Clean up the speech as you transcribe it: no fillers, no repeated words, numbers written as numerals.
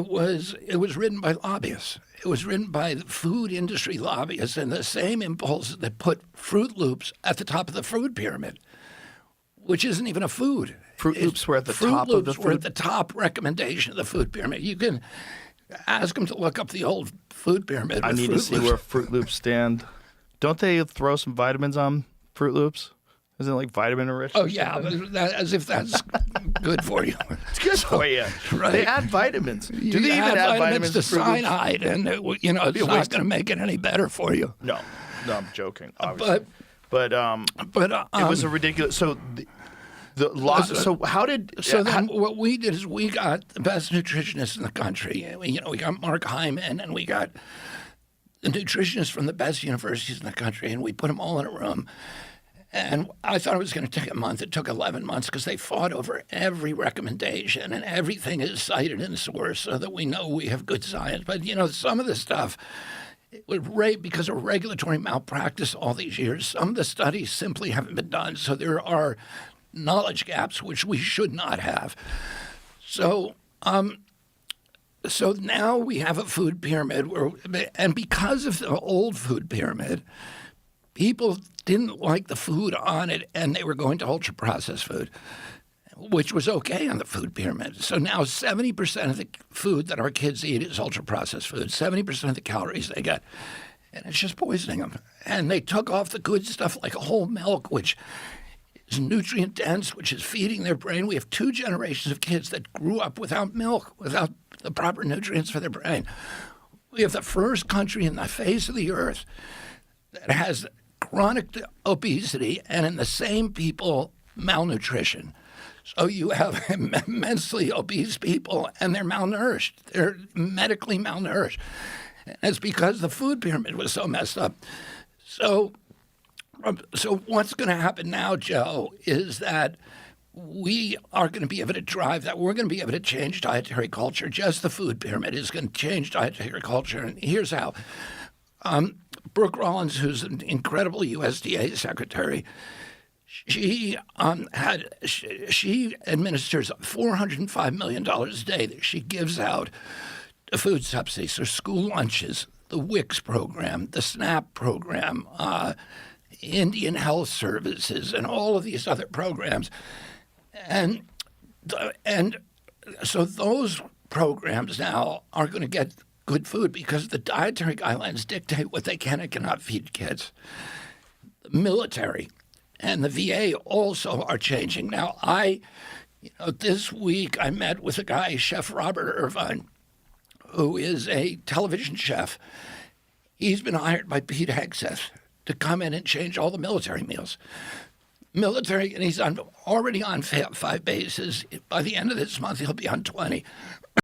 It was written by lobbyists. It was written by the food industry lobbyists and the same impulses that put Froot Loops at the top of the food pyramid, which isn't even a food. Froot Loops were at the top of the Froot Loops were at the top recommendation of the food pyramid. You can ask them to look up the old food pyramid. I need to see where Froot Loops stand. Don't they throw some vitamins on Froot Loops? Isn't it like vitamin rich? Oh, yeah, as if that's good for you. It's good for you. Right. They add vitamins. Do You they even add vitamins to Froot Loops? cyanide, and it's not going to make it any better for you. No, I'm joking. Obviously. But it was a ridiculous. So so how did? So then what we did is we got the best nutritionists in the country. We got Mark Hyman, and we got the nutritionists from the best universities in the country, and we put them all in a room. And I thought it was going to take a month. It took 11 months because they fought over every recommendation, and everything is cited in source so that we know we have good science. But, some of the stuff, because of regulatory malpractice all these years, some of the studies simply haven't been done. So there are knowledge gaps which we should not have. So now we have a food pyramid, and because of the old food pyramid, people didn't like the food on it, and they were going to ultra-processed food, which was okay on the food pyramid. So now 70% of the food that our kids eat is ultra-processed food, 70% of the calories they get, and it's just poisoning them. And they took off the good stuff like whole milk, which is nutrient-dense, which is feeding their brain. We have 2 generations of kids that grew up without milk, without the proper nutrients for their brain. We have the first country in the face of the earth that has chronic obesity, and in the same people, malnutrition. So you have immensely obese people, and they're malnourished. They're medically malnourished. And it's because the food pyramid was so messed up. So what's going to happen now, Joe, is that we are going to be able to drive that. We're going to be able to change dietary culture. Just the food pyramid is going to change dietary culture, and here's how. Brooke Rollins, who's an incredible USDA secretary, she administers $405 million a day that she gives out to food subsidies, so school lunches, the WICS program, the SNAP program, Indian Health Services, and all of these other programs, and so those programs now are going to get good food because the dietary guidelines dictate what they can and cannot feed kids. The military and the VA also are changing. Now, this week I met with a guy, Chef Robert Irvine, who is a television chef. He's been hired by Pete Hegseth to come in and change all the military meals. And he's already on 5 bases. By the end of this month, he'll be on 20.